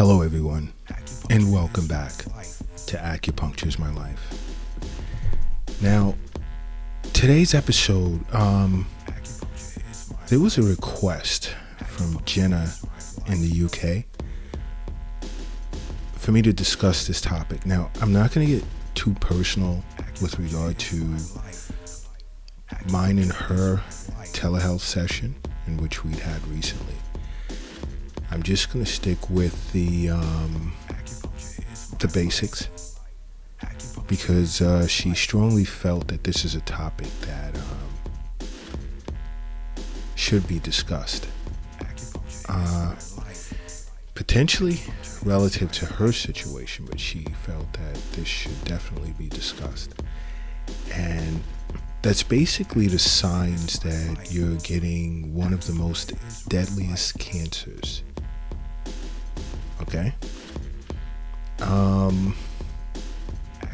Hello everyone, and welcome back to Acupuncture is My Life. Now, today's episode, there was a request from Jenna in the UK for me to discuss this topic. Now, I'm not going to get too personal with regard to mine and her telehealth session in which we'd had recently. I'm just going to stick with the basics because she strongly felt that this is a topic that should be discussed. Potentially relative to her situation, but she felt that this should definitely be discussed. And that's basically the signs that you're getting one of the most deadliest cancers. Okay?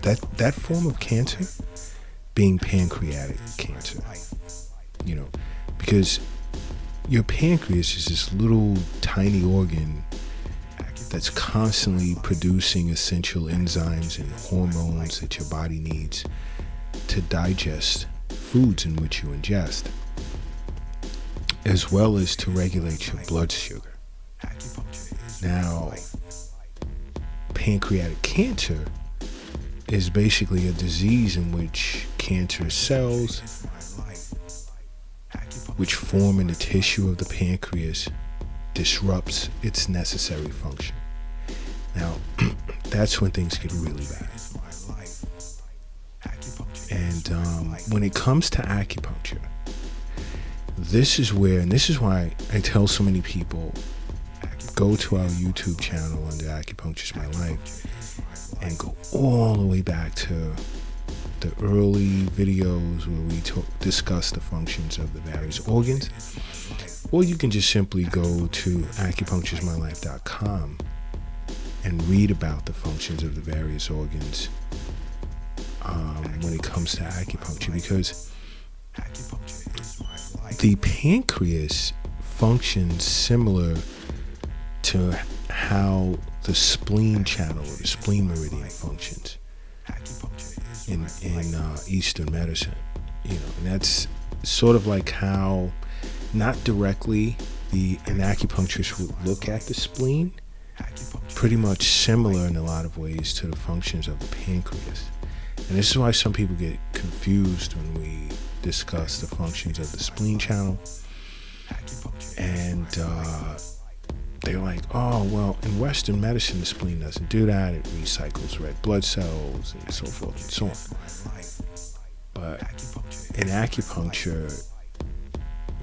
That form of cancer being pancreatic cancer. Because your pancreas is this little tiny organ that's constantly producing essential enzymes and hormones that your body needs to digest foods in which you ingest, as well as to regulate your blood sugar. Now, pancreatic cancer is basically a disease in which cancerous cells, which form in the tissue of the pancreas, disrupts its necessary function. Now, that's when things get really bad. And when it comes to acupuncture, this is why I tell so many people, go to our YouTube channel under Acupuncture is My Life and go all the way back to the early videos where we discuss the functions of the various organs. Or you can just simply go to acupuncturesmylife.com and read about the functions of the various organs when it comes to acupuncture, because the pancreas functions similar to how the spleen channel or the spleen meridian functions in Eastern medicine. And that's sort of like how, not directly, an acupuncturist would look at the spleen, pretty much similar in a lot of ways to the functions of the pancreas. And this is why some people get confused when we discuss the functions of the spleen channel. And they're like, oh, well, in Western medicine, the spleen doesn't do that. It recycles red blood cells and so forth and so on. But in acupuncture,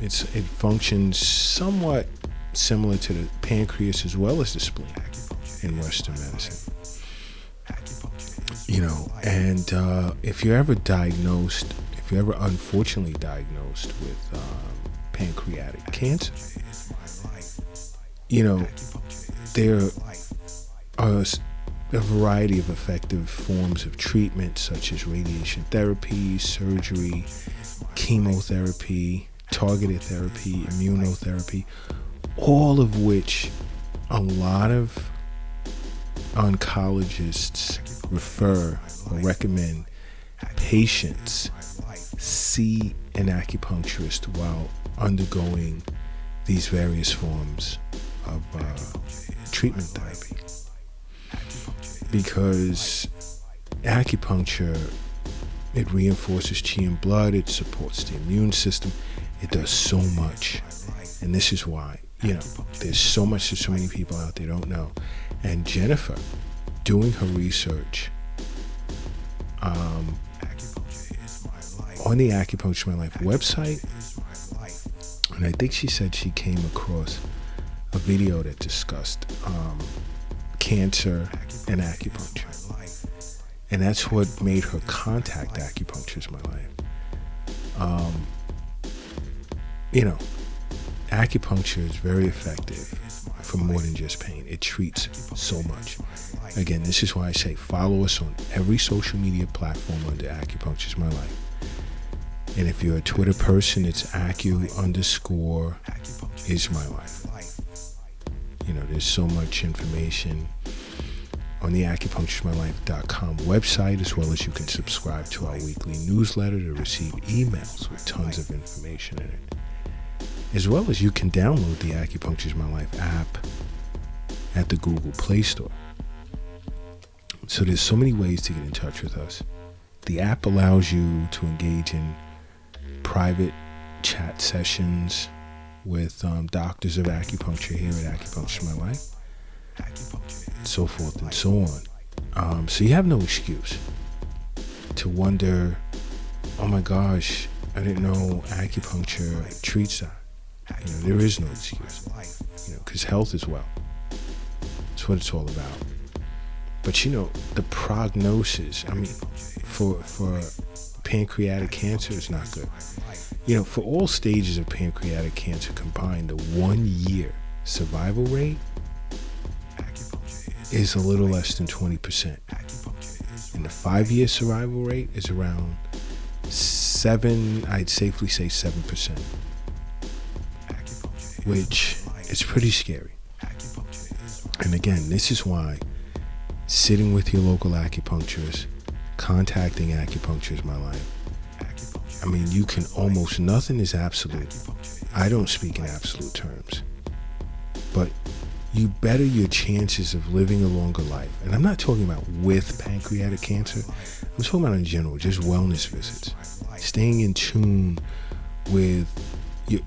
it functions somewhat similar to the pancreas as well as the spleen in Western medicine. And if you're ever unfortunately diagnosed with pancreatic cancer, there are a variety of effective forms of treatment, such as radiation therapy, surgery, chemotherapy, targeted therapy, immunotherapy, all of which a lot of oncologists refer or recommend patients see an acupuncturist while undergoing these various forms of treatment therapy. Because acupuncture, it reinforces qi in blood, it supports the immune system, it does so much. And this is why, there's so much that so many people out there don't know. And Jennifer, doing her research on the Acupuncture My Life website, and I think she said she came across a video that discussed cancer and acupuncture. And that's what made her contact Acupuncture is My Life. Acupuncture is very effective for more than just pain. It treats so much. Again, this is why I say follow us on every social media platform under Acupuncture is My Life. And if you're a Twitter person, it's Acu_is My Life. there's so much information on the acupunctureismylife.com website, as well as you can subscribe to our weekly newsletter to receive emails with tons of information in it. As well as you can download the Acupuncture is My Life app at the Google Play Store. So there's so many ways to get in touch with us. The app allows you to engage in private chat sessions with doctors of acupuncture here at Acupuncture is My Life, so forth and so on. So you have no excuse to wonder, oh my gosh, I didn't know acupuncture treats that. There is no excuse, because health is wealth. That's what it's all about. But the prognosis, for pancreatic cancer is not good. For all stages of pancreatic cancer combined, the 1 year survival rate is a little less than 20%. And the 5-year survival rate is around I'd safely say 7%, which is pretty scary. And again, this is why sitting with your local acupuncturist, contacting Acupuncture is My Life. You can almost, nothing is absolute. I don't speak in absolute terms. But you better your chances of living a longer life. And I'm not talking about with pancreatic cancer. I'm talking about in general, just wellness visits. Staying in tune with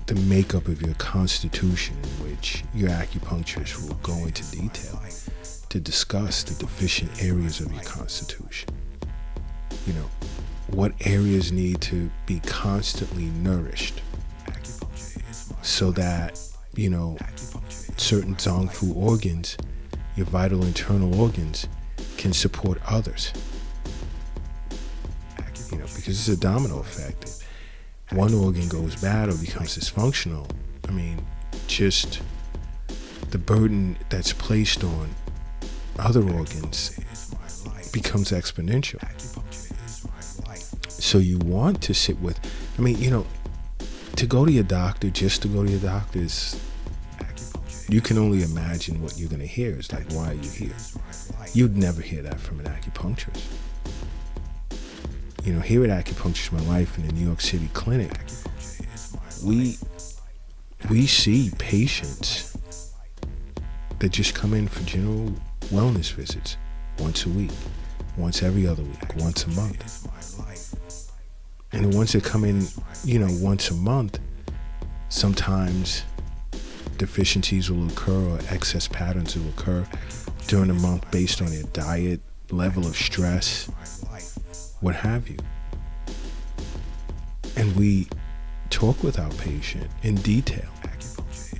the makeup of your constitution, in which your acupuncturist will go into detail to discuss the deficient areas of your constitution. What areas need to be constantly nourished so that, certain Zong Fu organs, your vital internal organs, can support others. Because it's a domino effect. If one organ goes bad or becomes dysfunctional, just the burden that's placed on other organs becomes exponential. So you want to sit with, to go to your doctor, just to go to your doctor is, you can only imagine what you're going to hear. It's like, why are you here? You'd never hear that from an acupuncturist. Here at Acupuncture is My Life in the New York City clinic, we see patients that just come in for general wellness visits once a week, once every other week, once a month. And once they come in, once a month, sometimes deficiencies will occur or excess patterns will occur during the month based on their diet, level of stress, what have you. And we talk with our patient in detail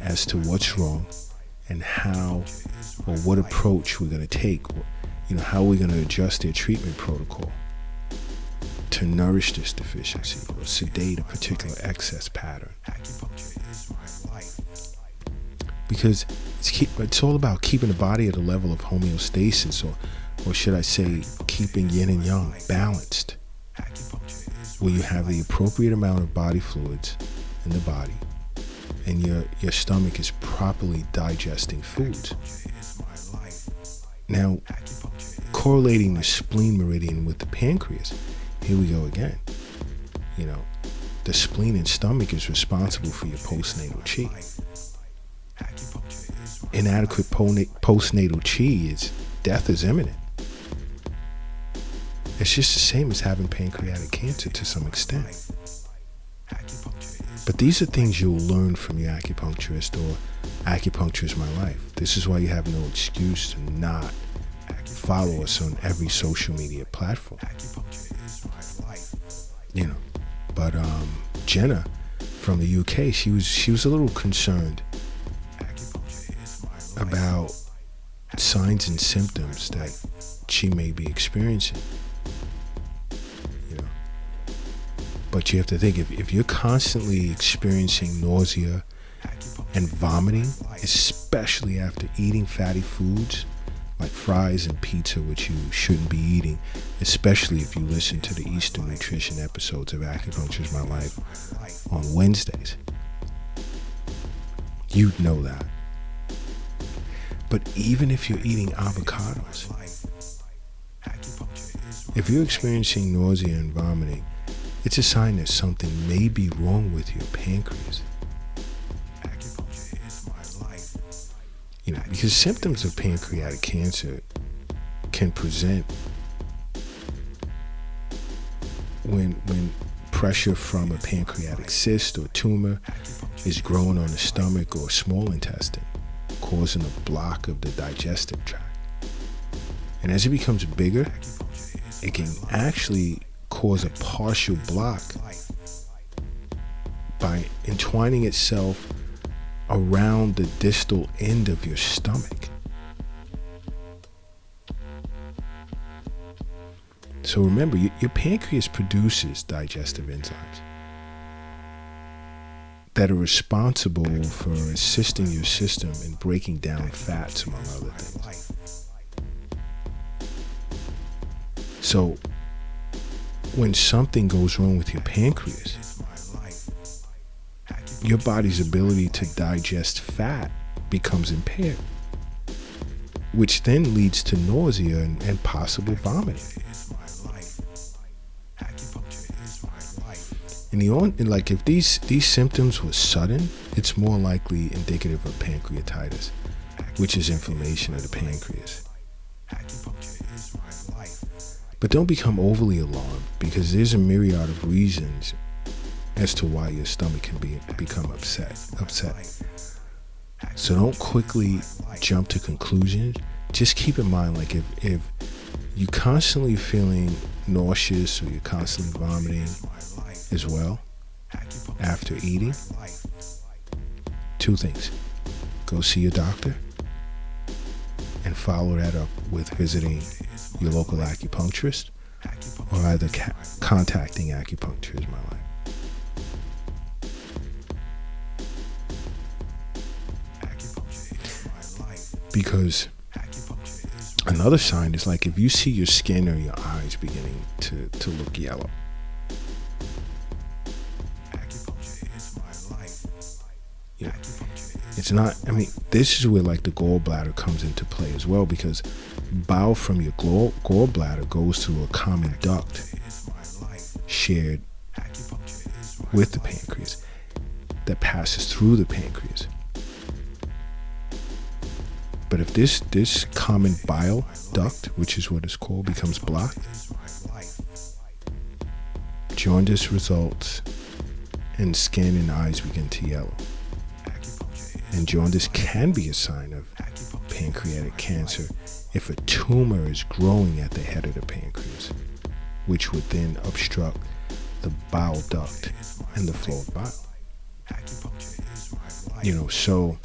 as to what's wrong and how or what approach we're going to take, how we're going to adjust their treatment protocol to nourish this deficiency or sedate a particular excess pattern. Because it's all about keeping the body at a level of homeostasis, or should I say, keeping yin and yang balanced, where you have the appropriate amount of body fluids in the body and your stomach is properly digesting foods. Now, correlating the spleen meridian with the pancreas, here we go again. The spleen and stomach is responsible for your postnatal chi. Inadequate postnatal chi is death is imminent. It's just the same as having pancreatic cancer to some extent. But these are things you'll learn from your acupuncturist or Acupuncture is My Life. This is why you have no excuse to not follow us on every social media platform. But Jenna from the UK, she was a little concerned about signs and symptoms that she may be experiencing. But you have to think, if you're constantly experiencing nausea and vomiting, especially after eating fatty foods like fries and pizza, which you shouldn't be eating, especially if you listen to the Eastern Nutrition episodes of Acupuncture is My Life on Wednesdays, you'd know that. But even if you're eating avocados, if you're experiencing nausea and vomiting, it's a sign that something may be wrong with your pancreas. You know, because symptoms of pancreatic cancer can present when pressure from a pancreatic cyst or tumor is growing on the stomach or small intestine, causing a block of the digestive tract. And as it becomes bigger, it can actually cause a partial block by entwining itself around the distal end of your stomach. So remember, your pancreas produces digestive enzymes that are responsible for assisting your system in breaking down fats, among other things. So when something goes wrong with your pancreas, your body's ability to digest fat becomes impaired, which then leads to nausea and possible vomiting. And like if these symptoms were sudden, it's more likely indicative of pancreatitis, which is inflammation of the pancreas. But don't become overly alarmed, because there's a myriad of reasons as to why your stomach can become upset. So don't quickly jump to conclusions. Just keep in mind, like if you're constantly feeling nauseous or you're constantly vomiting as well after eating, two things: go see your doctor and follow that up with visiting your local acupuncturist, or either contacting Acupuncture is my life. Because another sign is like if you see your skin or your eyes beginning to look yellow. Yeah. It's not, I mean, this is where like the gallbladder comes into play as well, because bile from your gallbladder goes through a common duct shared with the pancreas that passes through the pancreas. But if this common bile duct, which is what it's called, becomes blocked, jaundice results and skin and eyes begin to yellow. And jaundice can be a sign of pancreatic cancer if a tumor is growing at the head of the pancreas, which would then obstruct the bile duct and the flow of bile. So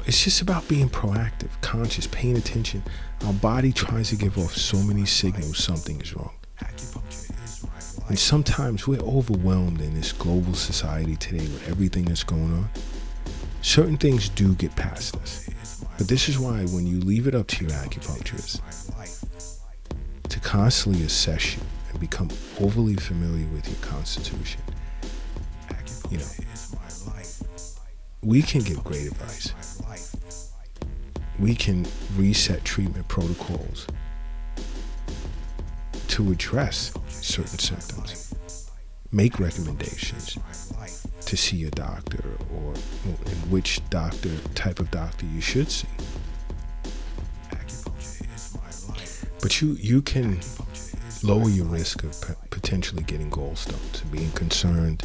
it's just about being proactive, conscious, paying attention. Our body tries to give off so many signals something is wrong. And sometimes we're overwhelmed in this global society today with everything that's going on. Certain things do get past us. But this is why when you leave it up to your acupuncturist to constantly assess you and become overly familiar with your constitution, we can give great advice. We can reset treatment protocols to address certain symptoms, make recommendations to see a doctor, or in which type of doctor you should see. But you can lower your risk of potentially getting gallstones and being concerned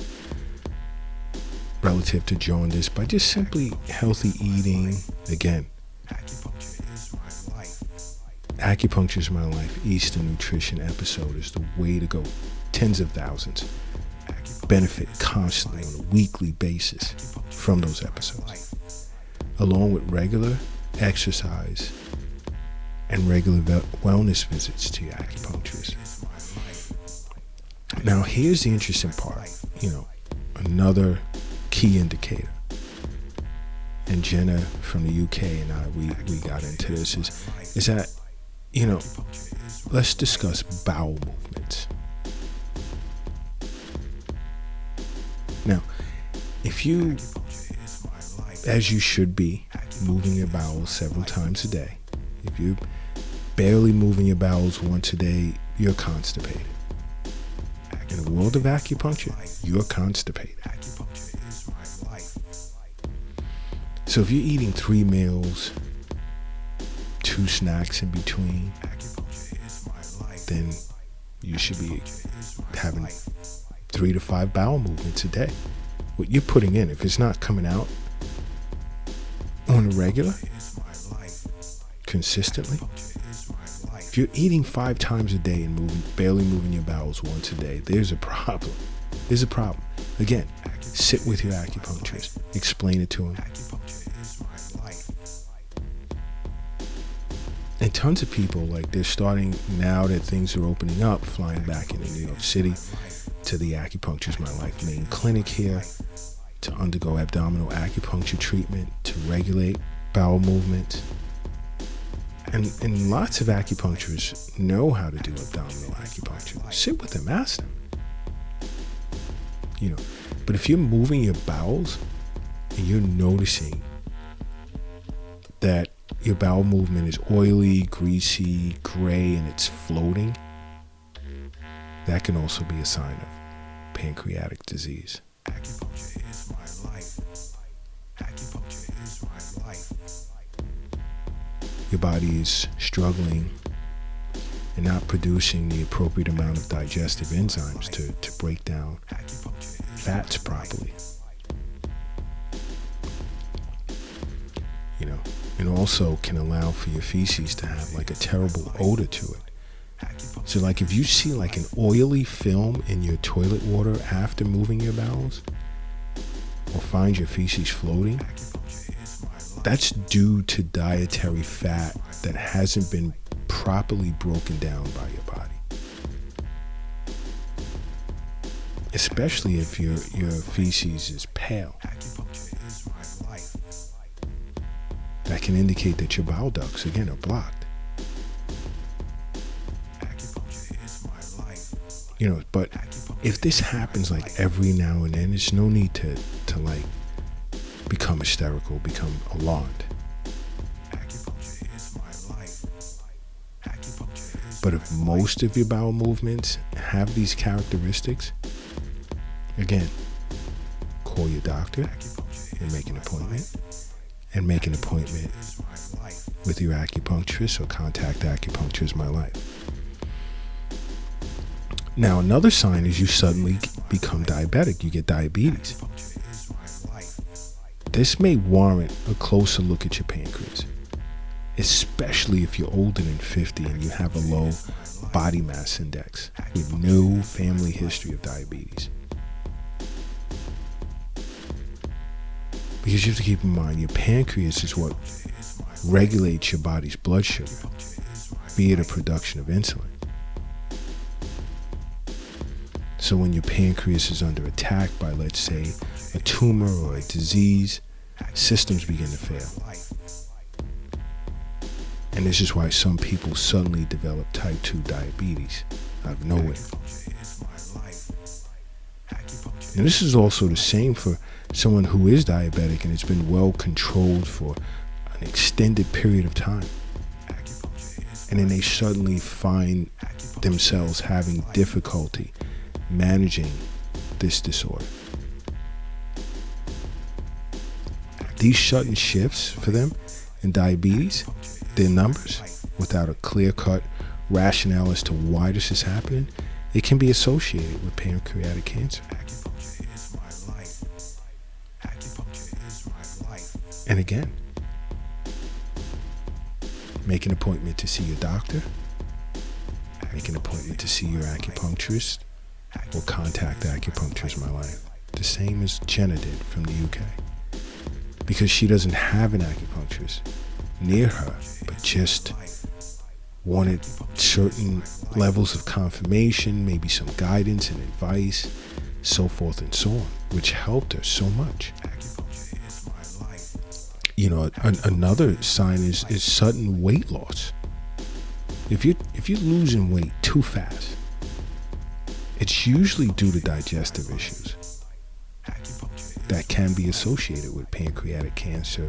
relative to jaundice by just simply healthy eating. Again, Acupuncture is My Life Eastern Nutrition episode is the way to go. Tens of thousands benefit constantly on a weekly basis from those episodes, along with regular exercise and regular wellness visits to your acupuncturist. Now, here's the interesting part. Another key indicator, and Jenna from the UK and I, we got into this, is that, let's discuss bowel movements. Now, if you as you should be, moving your bowels several times a day. If you're barely moving your bowels once a day, you're constipated. In the world of acupuncture, you're constipated. So if you're eating 3 meals, 2 snacks in between, then you should be having 3 to 5 bowel movements a day. What you're putting in, if it's not coming out on a regular, consistently, if you're eating 5 times a day and barely moving your bowels once a day, there's a problem. There's a problem. Again, sit with your acupuncturist. Explain it to him. And tons of people, like, they're starting, now that things are opening up, flying back into New York City to the Acupuncture is My Life main clinic here to undergo abdominal acupuncture treatment to regulate bowel movement. And lots of acupuncturists know how to do abdominal acupuncture. Sit with them, ask them. But if you're moving your bowels and you're noticing that your bowel movement is oily, greasy, gray, and it's floating, that can also be a sign of pancreatic disease. Acupuncture is my life. Acupuncture is my life. Your body is struggling and not producing the appropriate amount of digestive enzymes to break down fats properly. And also can allow for your feces to have like a terrible odor to it. So like if you see like an oily film in your toilet water after moving your bowels, or find your feces floating, that's due to dietary fat that hasn't been properly broken down by your body. Especially if your feces is pale. That can indicate that your bowel ducts, again, are blocked. But if this happens like every now and then, there's no need to like become hysterical, become alarmed. But if most of your bowel movements have these characteristics, again, call your doctor and make an appointment. And make an appointment with your acupuncturist, or contact Acupuncture is My Life. Now, another sign is you suddenly become diabetic. You get diabetes. This may warrant a closer look at your pancreas, especially if you're older than 50 and you have a low body mass index with no family history of diabetes. Because you have to keep in mind, your pancreas is what regulates your body's blood sugar via the production of insulin. So when your pancreas is under attack by, let's say, a tumor or a disease, systems begin to fail. And this is why some people suddenly develop type 2 diabetes out of nowhere. And this is also the same for someone who is diabetic and has been well controlled for an extended period of time. And then they suddenly find themselves having difficulty managing this disorder. These sudden shifts for them in diabetes, their numbers, without a clear-cut rationale as to why this is happening, it can be associated with pancreatic cancer. And again, make an appointment to see your doctor, make an appointment to see your acupuncturist, or contact Acupuncture is My Life. The same as Jenna did from the UK. Because she doesn't have an acupuncturist near her, but just wanted certain levels of confirmation, maybe some guidance and advice, so forth and so on, which helped her so much. Another sign is sudden weight loss. If you're losing weight too fast, it's usually due to digestive issues. that can be associated with pancreatic cancer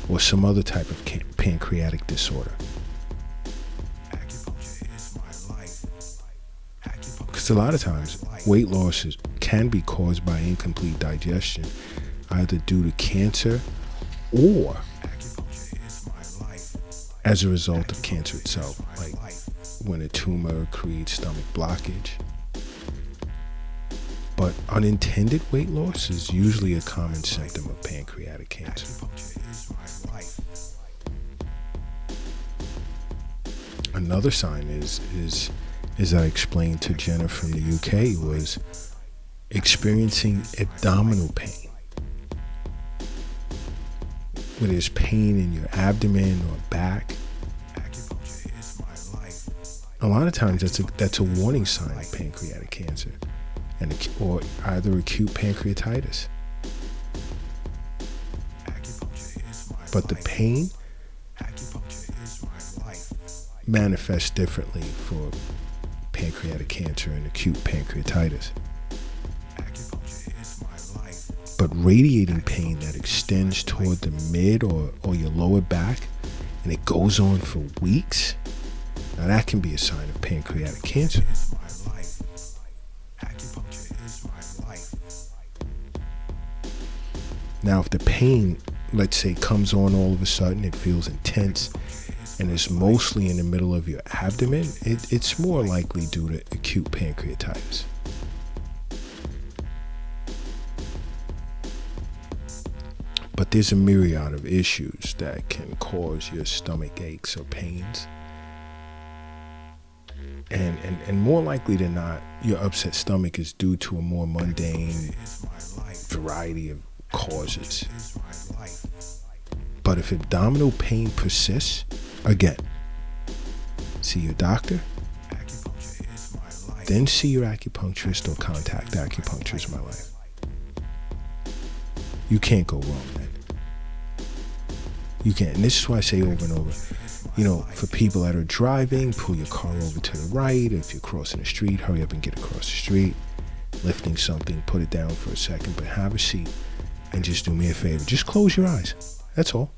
or some other type of pancreatic disorder. Because a lot of times, weight loss can be caused by incomplete digestion, either due to cancer or as a result of cancer itself, like when a tumor creates stomach blockage. But unintended weight loss is usually a common symptom of pancreatic cancer. Another sign is I explained to Jenna from the UK, was experiencing abdominal pain. Where there's pain in your abdomen or back. A lot of times that's a warning sign of pancreatic cancer, or either acute pancreatitis. But the pain manifests differently for pancreatic cancer and acute pancreatitis. But radiating pain that extends toward the mid or your lower back, and it goes on for weeks, now that can be a sign of pancreatic cancer. Now, if the pain, let's say, comes on all of a sudden, it feels intense, and it's mostly in the middle of your abdomen, it's more likely due to acute pancreatitis. But there's a myriad of issues that can cause your stomach aches or pains. And more likely than not, your upset stomach is due to a more mundane variety of causes. But if abdominal pain persists, again, see your doctor, then see your acupuncturist or contact Acupuncture is My Life. You can't go wrong, man. You can't. And this is why I say over and over, for people that are driving, pull your car over to the right. If you're crossing the street, hurry up and get across the street. Lifting something, put it down for a second, but have a seat and just do me a favor. Just close your eyes. That's all.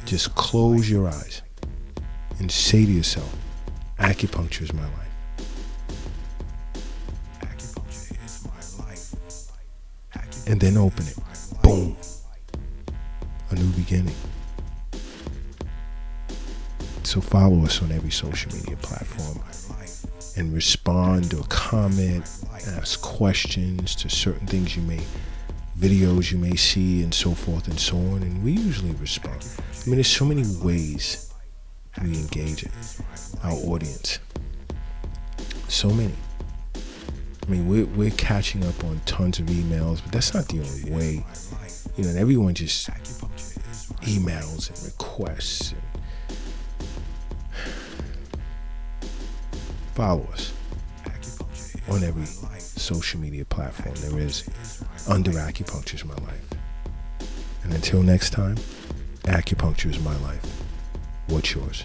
Just close your eyes and say to yourself, acupuncture is my life. And then open it. Boom. A new beginning. So follow us on every social media platform and respond or comment, ask questions to certain things videos you may see, and so forth and so on. And we usually respond. I mean, there's so many ways we engage our audience. So many. I mean, we're catching up on tons of emails, but that's not the only way. And everyone just emails and requests. Follow us on every social media platform there is under Acupuncture is My Life. And until next time, Acupuncture is my life. What's yours?